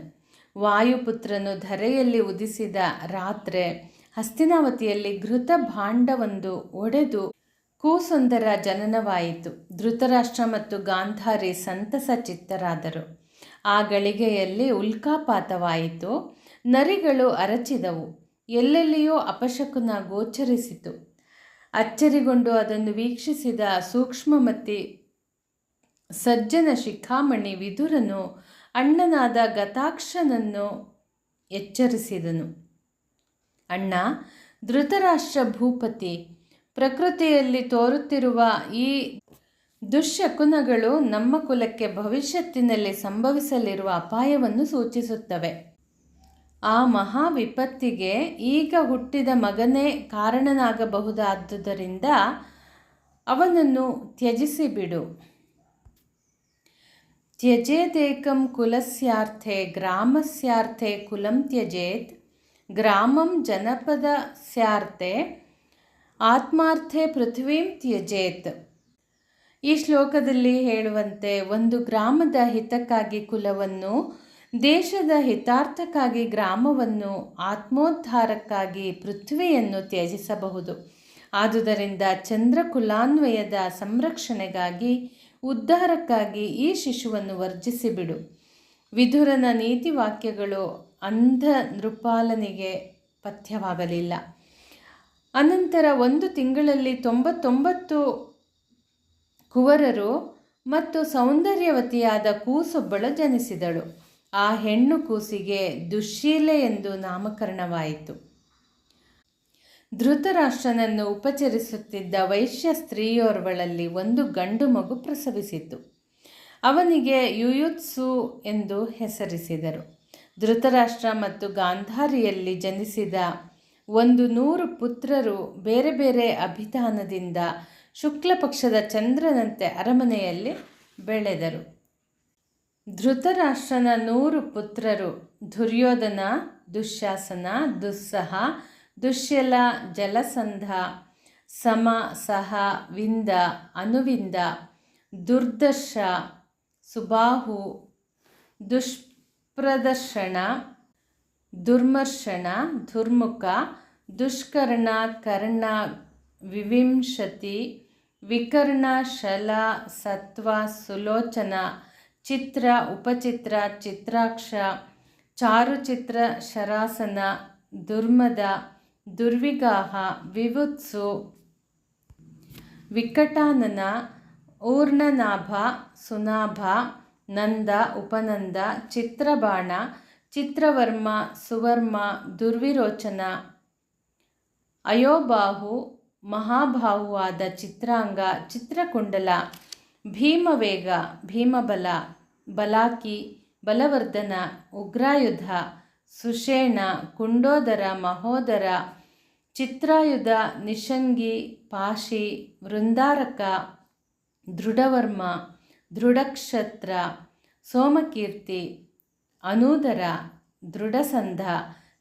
Speaker 1: ವಾಯುಪುತ್ರನು ಧರೆಯಲ್ಲಿ ಉದಿಸಿದ ರಾತ್ರೆ ಹಸ್ತಿನಾವತಿಯಲ್ಲಿ ಘೃತ ಭಾಂಡವೊಂದು ಒಡೆದು ಕೂಸೊಂದರ ಜನನವಾಯಿತು. ಧೃತರಾಷ್ಟ್ರ ಮತ್ತು ಗಾಂಧಾರಿ ಸಂತಸ ಚಿತ್ತರಾದರು. ಆ ಗಳಿಗೆಯಲ್ಲಿ ಉಲ್ಕಾಪಾತವಾಯಿತು. ನರಿಗಳು ಅರಚಿದವು. ಎಲ್ಲೆಲ್ಲಿಯೂ ಅಪಶಕುನ ಗೋಚರಿಸಿತು. ಅಚ್ಚರಿಗೊಂಡು ಅದನ್ನು ವೀಕ್ಷಿಸಿದ ಸೂಕ್ಷ್ಮಮತಿ ಸಜ್ಜನ ಶಿಖಾಮಣಿ ವಿದುರನು ಅಣ್ಣನಾದ ಗತಾಕ್ಷನನ್ನು ಎಚ್ಚರಿಸಿದನು. ಅಣ್ಣ, ಧೃತರಾಷ್ಟ್ರ ಭೂಪತಿ, ಪ್ರಕೃತಿಯಲ್ಲಿ ತೋರುತ್ತಿರುವ ಈ ದುಶ್ಶಕುನಗಳು ನಮ್ಮ ಕುಲಕ್ಕೆ ಭವಿಷ್ಯತ್ತಿನಲ್ಲಿ ಸಂಭವಿಸಲಿರುವ ಅಪಾಯವನ್ನು ಸೂಚಿಸುತ್ತವೆ. ಆ ಮಹಾ ವಿಪತ್ತಿಗೆ ಈಗ ಹುಟ್ಟಿದ ಮಗನೇ ಕಾರಣನಾಗಬಹುದಾದುದರಿಂದ ಅವನನ್ನು ತ್ಯಜಿಸಿಬಿಡು. ತ್ಯಜೇದೇಕಂ ಕುಲಸ್ಯಾರ್ಥೆ ಗ್ರಾಮಸ್ಯಾರ್ಥೆ ಕುಲಂ ತ್ಯಜೇತ್, ಗ್ರಾಮಂ ಜನಪದಸ್ಯಾರ್ಥೆ ಆತ್ಮಾರ್ಥೆ ಪೃಥ್ವೀಂ ತ್ಯಜೇತ್. ಈ ಶ್ಲೋಕದಲ್ಲಿ ಹೇಳುವಂತೆ ಒಂದು ಗ್ರಾಮದ ಹಿತಕ್ಕಾಗಿ ಕುಲವನ್ನು, ದೇಶದ ಹಿತಾರ್ಥಕ್ಕಾಗಿ ಗ್ರಾಮವನ್ನು, ಆತ್ಮೋದ್ಧಾರಕ್ಕಾಗಿ ಪೃಥ್ವಿಯನ್ನು ತ್ಯಜಿಸಬಹುದು. ಆದುದರಿಂದ ಚಂದ್ರಕುಲಾನ್ವಯದ ಸಂರಕ್ಷಣೆಗಾಗಿ, ಉದ್ಧಾರಕ್ಕಾಗಿ ಈ ಶಿಶುವನ್ನು ವರ್ಜಿಸಿಬಿಡು. ವಿದುರನ ನೀತಿವಾಕ್ಯಗಳು ಅಂಧ ನೃಪಾಲನಿಗೆ ಪಥ್ಯವಾಗಲಿಲ್ಲ. ಅನಂತರ 1 ತಿಂಗಳಲ್ಲಿ 99 ಕುವರರು ಮತ್ತು ಸೌಂದರ್ಯವತಿಯಾದ ಕೂಸೊಬ್ಬಳು ಜನಿಸಿದಳು. ಆ ಹೆಣ್ಣು ಕೂಸಿಗೆ ದುಶ್ಶೀಲೆ ಎಂದು ನಾಮಕರಣವಾಯಿತು. ಧೃತರಾಷ್ಟ್ರನನ್ನು ಉಪಚರಿಸುತ್ತಿದ್ದ ವೈಶ್ಯ ಸ್ತ್ರೀಯೋರ್ವಳಲ್ಲಿ ಒಂದು ಗಂಡು ಮಗು ಪ್ರಸವಿಸಿತು. ಅವನಿಗೆ ಯುಯುತ್ಸು ಎಂದು ಹೆಸರಿಸಿದರು. ಧೃತರಾಷ್ಟ್ರ ಮತ್ತು ಗಾಂಧಾರಿಯಲ್ಲಿ ಜನಿಸಿದ 100 ಪುತ್ರರು ಬೇರೆ ಬೇರೆ ಅಭಿಧಾನದಿಂದ ಶುಕ್ಲಪಕ್ಷದ ಚಂದ್ರನಂತೆ ಅರಮನೆಯಲ್ಲಿ ಬೆಳೆದರು. ಧೃತರಾಷ್ಟ್ರನ 100 ಪುತ್ರರು ದುರ್ಯೋಧನ, ದುಶ್ಯಾಸನ, ದುಸ್ಸಹ, ದುಶ್ಯಲ, ಜಲಸಂಧ, ಸಮ, ಸಹ, ವಿಂದ, ಅನುವಿಂದ, ದುರ್ದರ್ಶ, ಸುಬಾಹು, ದುಷ್ಪ್ರದರ್ಶನ, ದುರ್ಮರ್ಷಣ, ದುರ್ಮುಖ, ದುಷ್ಕರ್ಣ, ಕರ್ಣ, ವಿವಿಂಶತಿ, ವಿಕರ್ಣ, ಶಲ, ಸತ್ವ, ಸುಲೋಚನ, ಚಿತ್ರ, ಉಪಚಿತ್ರ, ಚಿತ್ರಾಕ್ಷ, ಚಾರುಚಿತ್ರ, ಶರಾಸನ, ದುರ್ಮದ, ದುರ್ವಿಗಾಹ, ವಿವುತ್ಸು, ವಿಕಟಾನನ, ಊರ್ಣನಾಭ, ಸುನಾಭ, ನಂದ, ಉಪನಂದ, ಚಿತ್ರಬಾಣ, ಚಿತ್ರವರ್ಮ, ಸುವರ್ಮ, ದುರ್ವಿರೋಚನ, ಅಯೋಬಾಹು, ಮಹಾಬಾಹುವಾದ ಚಿತ್ರಾಂಗ, ಚಿತ್ರಕುಂಡಲ, ಭೀಮವೇಗ, ಭೀಮಬಲ, ಬಲಾಕಿ, ಬಲವರ್ಧನ, ಉಗ್ರಾಯುಧ, ಸುಷೇಣ, ಕುಂಡೋದರ, ಮಹೋದರ, ಚಿತ್ರಾಯುಧ, ನಿಷಂಗಿ, ಪಾಶಿ, ವೃಂದಾರಕ, ದೃಢವರ್ಮ, ದೃಢಕ್ಷತ್ರ, ಸೋಮಕೀರ್ತಿ, ಅನೂದರ, ದೃಢಸಂಧ,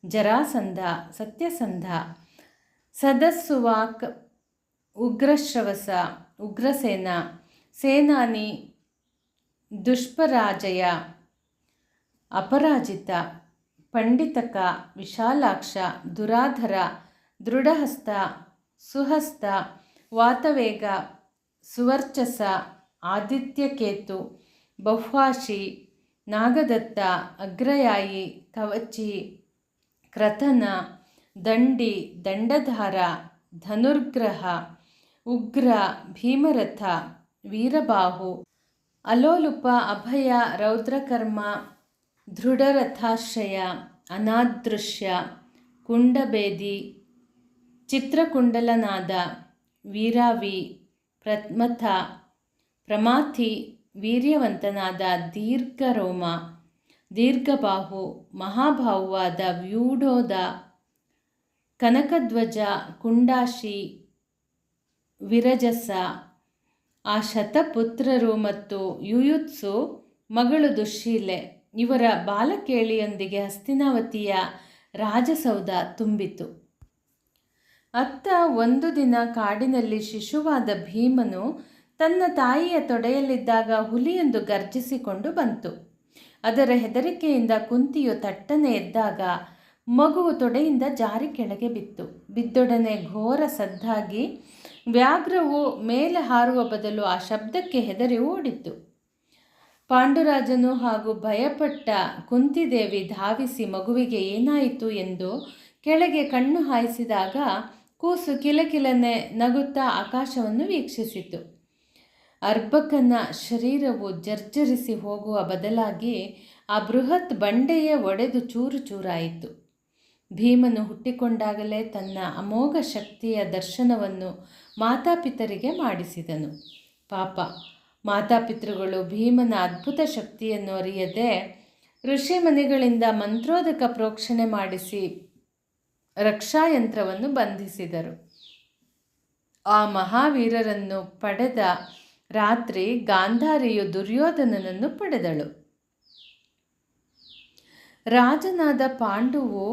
Speaker 1: ಜರಾಸಂಧ, ಸತ್ಯಸಂಧ, ಸದಸ್ಸುವಾಕ್, ಉಗ್ರಶ್ರವಸ, ಉಗ್ರಸೇನ, ಸೇನಾನಿ, ದುಷ್ಪರಾಜಯ, ಅಪರಾಜಿತ, ಪಂಡಿತಕ, ವಿಶಾಲಾಕ್ಷ, ದುರಾಧರ, ದೃಢಹಸ್ತ, ಸುಹಸ್ತ, ವಾತವೇಗ, ಸುವರ್ಚಸ, ಆದಿತ್ಯಕೇತು, ಬಹುವಾಶಿ, ನಾಗದತ್ತ, ಅಗ್ರಯಾಯಿ, ಕವಚಿ, ಕ್ರತನ, ದಂಡಿ, ದಂಡಧಾರ, ಧನುರ್ಗ್ರಹ, ಉಗ್ರ, ಭೀಮರಥ, ವೀರಬಾಹು, ಅಲೋಲುಪ, ಅಭಯ, ರೌದ್ರಕರ್ಮ, ದೃಢರಥಾಶ್ರಯ, ಅನಾದೃಶ್ಯ, ಕುಂಡಬೇದಿ, ಚಿತ್ರಕುಂಡಲನಾದ, ವೀರಾವಿ, ಪ್ರಮಥ, ಪ್ರಮಾಥಿ, ವೀರ್ಯವಂತನಾದ, ದೀರ್ಘರೋಮ, ದೀರ್ಘಬಾಹು, ಮಹಾಬಾಹುವಾದ, ವ್ಯೂಢೋದ, ಕನಕಧ್ವಜ, ಕುಂಡಾಶಿ, ವಿರಜಸ. ಆ ಶತಪುತ್ರರು ಮತ್ತು ಯುಯುತ್ಸು ಮಗಳು ದುಶ್ಶೀಲೆ ಇವರ ಬಾಲಕೇಳಿಯೊಂದಿಗೆ ಹಸ್ತಿನಾವತಿಯ ರಾಜಸೌಧ ತುಂಬಿತು. ಅತ್ತ ಒಂದು ದಿನ ಕಾಡಿನಲ್ಲಿ ಶಿಶುವಾದ ಭೀಮನು ತನ್ನ ತಾಯಿಯ ತೊಡೆಯಲ್ಲಿದ್ದಾಗ ಹುಲಿಯೊಂದು ಗರ್ಜಿಸಿಕೊಂಡು ಬಂತು. ಅದರ ಹೆದರಿಕೆಯಿಂದ ಕುಂತಿಯು ತಟ್ಟನೆ ಎದ್ದಾಗ ಮಗುವು ತೊಡೆಯಿಂದ ಜಾರಿ ಕೆಳಗೆ ಬಿತ್ತು. ಬಿದ್ದೊಡನೆ ಘೋರ ಸದ್ದಾಗಿ ವ್ಯಾಘ್ರವು ಮೇಲೆ ಹಾರುವ ಬದಲು ಆ ಶಬ್ದಕ್ಕೆ ಹೆದರಿ ಓಡಿತು. ಪಾಂಡುರಾಜನು ಹಾಗೂ ಭಯಪಟ್ಟ ಕುಂತಿದೇವಿ ಧಾವಿಸಿ ಮಗುವಿಗೆ ಏನಾಯಿತು ಎಂದು ಕೆಳಗೆ ಕಣ್ಣು ಹಾಯಿಸಿದಾಗ ಕೂಸು ಕಿಲಕಿಲನೆ ನಗುತ್ತಾ ಆಕಾಶವನ್ನು ವೀಕ್ಷಿಸಿತು. ಅರ್ಭಕನ ಶರೀರವು ಜರ್ಜರಿಸಿ ಹೋಗುವ ಬದಲಾಗಿ ಆ ಬೃಹತ್ ಬಂಡೆಯೇ ಒಡೆದು ಚೂರು ಚೂರಾಯಿತು. ಭೀಮನು ಹುಟ್ಟಿಕೊಂಡಾಗಲೇ ತನ್ನ ಅಮೋಘ ಶಕ್ತಿಯ ದರ್ಶನವನ್ನು ಮಾತಾಪಿತರಿಗೆ ಮಾಡಿಸಿದನು. ಪಾಪ, ಮಾತಾಪಿತೃಗಳು ಭೀಮನ ಅದ್ಭುತ ಶಕ್ತಿಯನ್ನು ಅರಿಯದೆ ಋಷಿಮುನಿಗಳಿಂದ ಮಂತ್ರೋದಕ ಪ್ರೋಕ್ಷಣೆ ಮಾಡಿಸಿ ರಕ್ಷಾಯಂತ್ರವನ್ನು ಬಂಧಿಸಿದರು. ಆ ಮಹಾವೀರರನ್ನು ಪಡೆದ ರಾತ್ರಿ ಗಾಂಧಾರಿಯು ದುರ್ಯೋಧನನನ್ನು ಪಡೆದಳು. ರಾಜನಾದ ಪಾಂಡುವು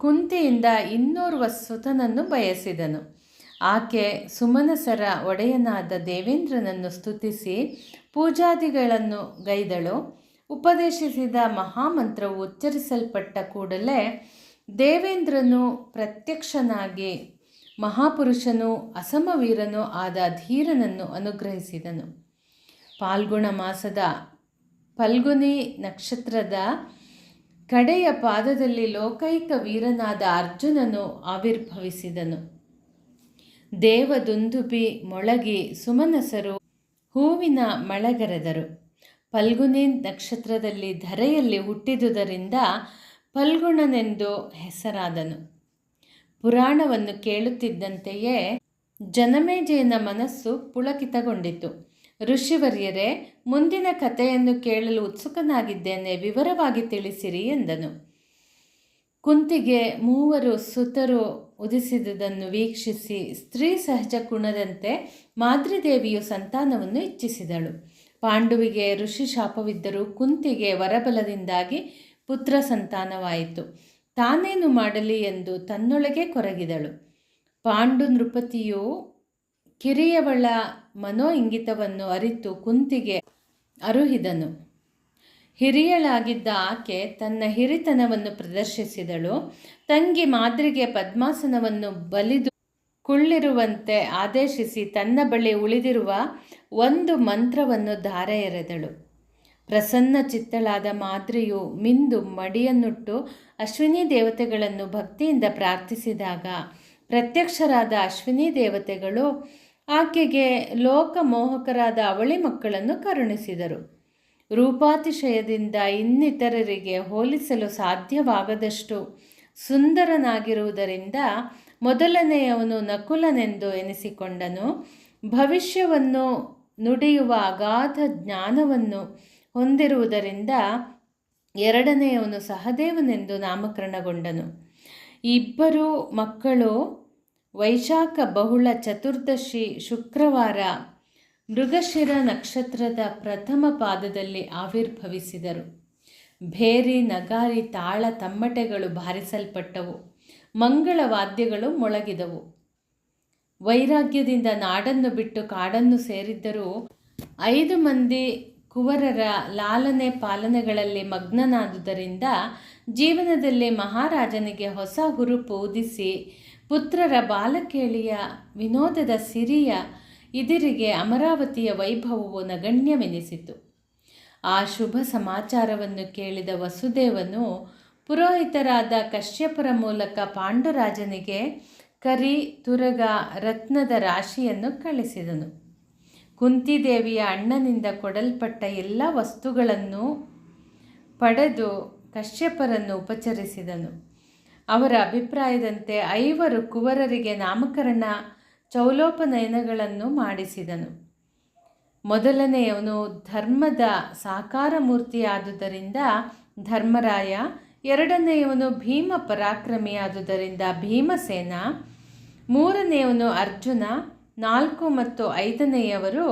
Speaker 1: ಕುಂತಿಯಿಂದ ಇನ್ನೋರ್ವ ಸುತನನ್ನು ಬಯಸಿದನು. ಆಕೆ ಸುಮನಸರ ಒಡೆಯನಾದ ದೇವೇಂದ್ರನನ್ನು ಸ್ತುತಿಸಿ ಪೂಜಾದಿಗಳನ್ನು ಗೈದಳು. ಉಪದೇಶಿಸಿದ ಮಹಾಮಂತ್ರವು ಉಚ್ಚರಿಸಲ್ಪಟ್ಟ ಕೂಡಲೇ ದೇವೇಂದ್ರನು ಪ್ರತ್ಯಕ್ಷನಾಗಿ ಮಹಾಪುರುಷನೂ ಅಸಮವೀರನೂ ಆದ ಧೀರನನ್ನು ಅನುಗ್ರಹಿಸಿದನು. ಫಾಲ್ಗುಣ ಮಾಸದ ಫಲ್ಗುನಿ ನಕ್ಷತ್ರದ ಕಡೆಯ ಪಾದದಲ್ಲಿ ಲೋಕೈಕ ವೀರನಾದ ಅರ್ಜುನನು ಆವಿರ್ಭವಿಸಿದನು. ದೇವದುಂದುಬಿ ಮೊಳಗಿ ಸುಮನಸರು ಹೂವಿನ ಮಳೆಗರೆದರು. ಫಲ್ಗುನಿ ನಕ್ಷತ್ರದಲ್ಲಿ ಧರೆಯಲ್ಲಿ ಹುಟ್ಟಿದುದರಿಂದ ಫಲ್ಗುಣನೆಂದು ಹೆಸರಾದನು. ಪುರಾಣವನ್ನು ಕೇಳುತ್ತಿದ್ದಂತೆಯೇ ಜನಮೇಜಯನ ಮನಸ್ಸು ಪುಳಕಿತಗೊಂಡಿತು. ಋಷಿವರ್ಯರೇ, ಮುಂದಿನ ಕಥೆಯನ್ನು ಕೇಳಲು ಉತ್ಸುಕನಾಗಿದ್ದೇನೆ, ವಿವರವಾಗಿ ತಿಳಿಸಿರಿ ಎಂದನು. ಕುಂತಿಗೆ 3 ಸುತರು ಉದಿಸಿದುದನ್ನು ವೀಕ್ಷಿಸಿ ಸ್ತ್ರೀ ಸಹಜ ಗುಣದಂತೆ ಮಾದ್ರಿದೇವಿಯು ಸಂತಾನವನ್ನು ಇಚ್ಛಿಸಿದಳು. ಪಾಂಡುವಿಗೆ ಋಷಿ ಶಾಪವಿದ್ದರೂ ಕುಂತಿಗೆ ವರಬಲದಿಂದಾಗಿ ಪುತ್ರ ಸಂತಾನವಾಯಿತು. ತಾನೇನು ಮಾಡಲಿ ಎಂದು ತನ್ನೊಳಗೆ ಕೊರಗಿದಳು. ಪಾಂಡು ನೃಪತಿಯು ಕಿರಿಯವಳ ಮನೋ ಇಂಗಿತವನ್ನು ಅರಿತು ಕುಂತಿಗೆ ಅರುಹಿದನು. ಹಿರಿಯಳಾಗಿದ್ದ ಆಕೆ ತನ್ನ ಹಿರಿತನವನ್ನು ಪ್ರದರ್ಶಿಸಿದಳು. ತಂಗಿ ಮಾದ್ರಿಗೆ ಪದ್ಮಾಸನವನ್ನು ಬಲಿದು ಕುಳ್ಳಿರುವಂತೆ ಆದೇಶಿಸಿ ತನ್ನ ಬಳಿ ಉಳಿದಿರುವ ಒಂದು ಮಂತ್ರವನ್ನು ಧಾರೆ ಎರೆದಳು. ಪ್ರಸನ್ನ ಚಿತ್ತಳಾದ ಮಾದ್ರಿಯು ಮಿಂದು ಮಡಿಯನ್ನುಟ್ಟು ಅಶ್ವಿನಿ ದೇವತೆಗಳನ್ನು ಭಕ್ತಿಯಿಂದ ಪ್ರಾರ್ಥಿಸಿದಾಗ ಪ್ರತ್ಯಕ್ಷರಾದ ಅಶ್ವಿನಿ ದೇವತೆಗಳು ಆಕೆಗೆ ಲೋಕಮೋಹಕರಾದ ಅವಳಿ ಮಕ್ಕಳನ್ನು ಕರುಣಿಸಿದರು. ರೂಪಾತಿಶಯದಿಂದ ಇನ್ನಿತರರಿಗೆ ಹೋಲಿಸಲು ಸಾಧ್ಯವಾಗದಷ್ಟು ಸುಂದರನಾಗಿರುವುದರಿಂದ ಮೊದಲನೆಯವನು ನಕುಲನೆಂದು ಎನಿಸಿಕೊಂಡನು. ಭವಿಷ್ಯವನ್ನು ನುಡಿಯುವ ಅಗಾಧ ಜ್ಞಾನವನ್ನು ಹೊಂದಿರುವುದರಿಂದ ಎರಡನೆಯವನು ಸಹದೇವನೆಂದು ನಾಮಕರಣಗೊಂಡನು. ಇಬ್ಬರು ಮಕ್ಕಳು ವೈಶಾಖ ಬಹುಳ ಚತುರ್ದಶಿ ಶುಕ್ರವಾರ ಮೃಗಶಿರ ನಕ್ಷತ್ರದ ಪ್ರಥಮ ಪಾದದಲ್ಲಿ ಆವಿರ್ಭವಿಸಿದರು. ಭೇರಿ, ನಗಾರಿ, ತಾಳ, ತಮ್ಮಟೆಗಳು ಬಾರಿಸಲ್ಪಟ್ಟವು. ಮಂಗಳ ವಾದ್ಯಗಳು ಮೊಳಗಿದವು. ವೈರಾಗ್ಯದಿಂದ ನಾಡನ್ನು ಬಿಟ್ಟು ಕಾಡನ್ನು ಸೇರಿದ್ದರೂ 5 ಮಂದಿ ಕುವರರ ಲಾಲನೆ ಪಾಲನೆಗಳಲ್ಲಿ ಮಗ್ನನಾದುದರಿಂದ ಜೀವನದಲ್ಲಿ ಮಹಾರಾಜನಿಗೆ ಹೊಸ ಹುರುಪು ಉದಿಸಿ ಪುತ್ರರ ಬಾಲಕೇಳಿಯ ವಿನೋದದ ಸಿರಿಯ ಇದಿರಿಗೆ ಅಮರಾವತಿಯ ವೈಭವವು ನಗಣ್ಯವೆನಿಸಿತು. ಆ ಶುಭ ಸಮಾಚಾರವನ್ನು ಕೇಳಿದ ವಸುದೇವನು ಪುರೋಹಿತರಾದ ಕಶ್ಯಪರ ಮೂಲಕ ಪಾಂಡುರಾಜನಿಗೆ ಕರಿ, ತುರಗ, ರತ್ನದ ರಾಶಿಯನ್ನು ಕಳಿಸಿದನು. ಕುಂತಿದೇವಿಯ ಅಣ್ಣನಿಂದ ಕೊಡಲ್ಪಟ್ಟ ಎಲ್ಲ ವಸ್ತುಗಳನ್ನು ಪಡೆದು ಕಶ್ಯಪರನ್ನು ಉಪಚರಿಸಿದನು. ಅವರ ಅಭಿಪ್ರಾಯದಂತೆ 5 ಕುವರರಿಗೆ ನಾಮಕರಣ ಚೌಲೋಪನಯನಗಳನ್ನು ಮಾಡಿಸಿದನು. ಮೊದಲನೆಯವನು ಧರ್ಮದ ಸಾಕಾರ ಮೂರ್ತಿಯಾದುದರಿಂದ ಧರ್ಮರಾಯ, ಎರಡನೆಯವನು ಭೀಮ ಪರಾಕ್ರಮಿಯಾದುದರಿಂದ ಭೀಮಸೇನ, ಮೂರನೆಯವನು ಅರ್ಜುನ, 4 ಮತ್ತು 5ನೆಯವರು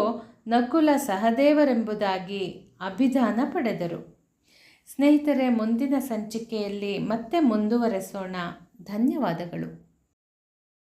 Speaker 1: ನಕುಲ ಸಹದೇವರೆಂಬುದಾಗಿ ಅಭಿಧಾನ ಪಡೆದರು. ಸ್ನೇಹಿತರೆ, ಮುಂದಿನ ಸಂಚಿಕೆಯಲ್ಲಿ ಮತ್ತೆ ಮುಂದುವರೆಸೋಣ. ಧನ್ಯವಾದಗಳು.